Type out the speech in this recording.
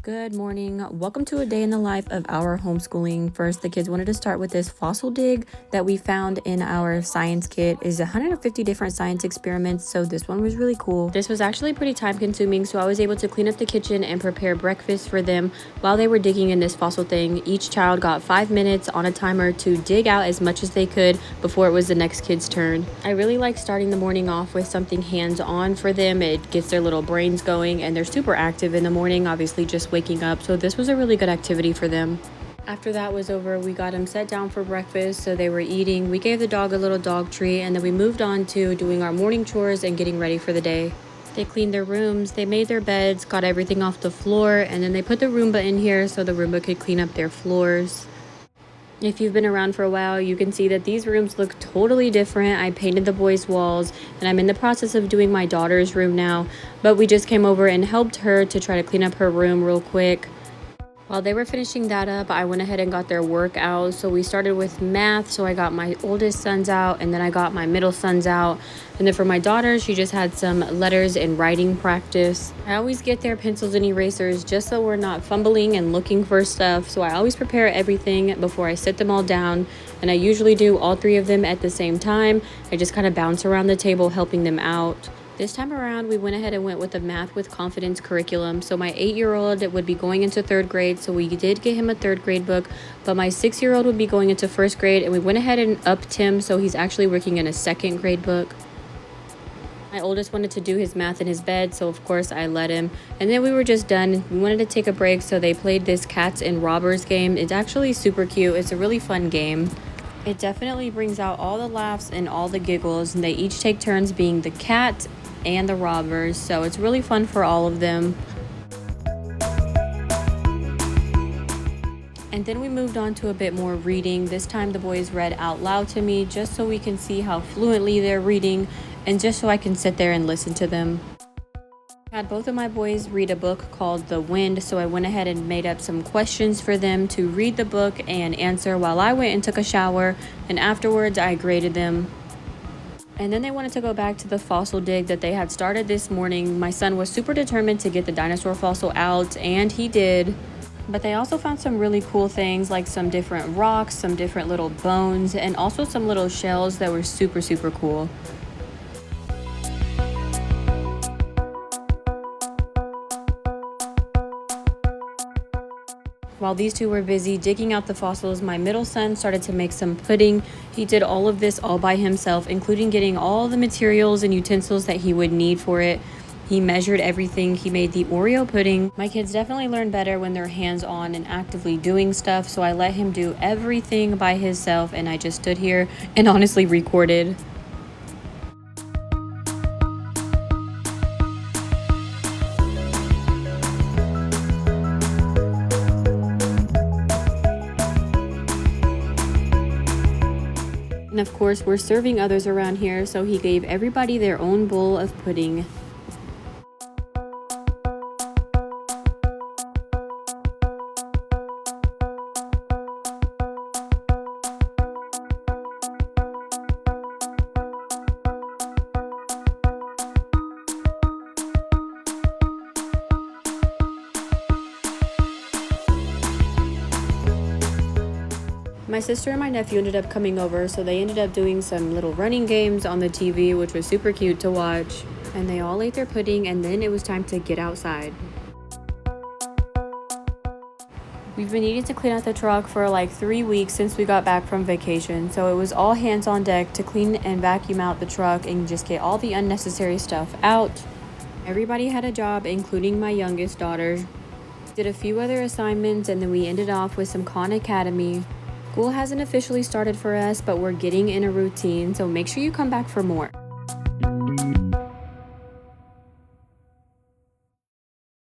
Good morning. Welcome to a day in the life of our homeschooling. First, the kids wanted to start with this fossil dig that we found in our science kit. Is 150 different science experiments, so this one was really cool. This was actually pretty time consuming, so I was able to clean up the kitchen and prepare breakfast for them while they were digging in this fossil thing. Each child got 5 minutes on a timer to dig out as much as they could before it was the next kid's turn. I really like starting the morning off with something hands-on for them. It gets their little brains going and they're super active in the morning, obviously just waking up, so this was a really good activity for them. After that was over, we got them set down for breakfast, so they were eating. We gave the dog a little dog treat, and then we moved on to doing our morning chores and getting ready for the day. They cleaned their rooms, they made their beds, got everything off the floor, and then they put the Roomba in here so the Roomba could clean up their floors. If you've been around for a while, you can see that these rooms look totally different. I painted the boys' walls, and I'm in the process of doing my daughter's room now, but we just came over and helped her to try to clean up her room real quick. While they were finishing that up, I went ahead and got their work out. So we started with math. So I got my oldest sons out, and then I got my middle sons out. And then for my daughter, she just had some letters and writing practice. I always get their pencils and erasers just so we're not fumbling and looking for stuff. So I always prepare everything before I sit them all down. And I usually do all three of them at the same time. I just kind of bounce around the table helping them out. This time around, we went ahead and went with the Math with Confidence curriculum. So my 8-year-old would be going into 3rd grade, so we did get him a 3rd grade book, but my 6-year-old would be going into 1st grade, and we went ahead and upped him, so he's actually working in a 2nd grade book. My oldest wanted to do his math in his bed, so of course I let him. And then we were just done. We wanted to take a break, so they played this cats and robbers game. It's actually super cute. It's a really fun game. It definitely brings out all the laughs and all the giggles, and they each take turns being the cat and the robbers, so it's really fun for all of them. And then we moved on to a bit more reading. This time the boys read out loud to me just so we can see how fluently they're reading and just so I can sit there and listen to them. I had both of my boys read a book called The Wind, so I went ahead and made up some questions for them to read the book and answer while I went and took a shower, and afterwards I graded them. And then they wanted to go back to the fossil dig that they had started this morning. My son was super determined to get the dinosaur fossil out, and he did. But they also found some really cool things, like some different rocks, some different little bones, and also some little shells that were super, super cool. While these two were busy digging out the fossils, my middle son started to make some pudding. He did all of this all by himself, including getting all the materials and utensils that he would need for it. He measured everything. He made the Oreo pudding. My kids definitely learn better when they're hands-on and actively doing stuff, so I let him do everything by himself, and I just stood here and honestly recorded. And of course, we're serving others around here, so he gave everybody their own bowl of pudding. My sister and my nephew ended up coming over, so they ended up doing some little running games on the TV, which was super cute to watch. And they all ate their pudding, and then it was time to get outside. We've been needing to clean out the truck for like 3 weeks since we got back from vacation, so it was all hands on deck to clean and vacuum out the truck and just get all the unnecessary stuff out. Everybody had a job, including my youngest daughter. Did a few other assignments, and then we ended off with some Khan Academy. School hasn't officially started for us, but we're getting in a routine, so make sure you come back for more.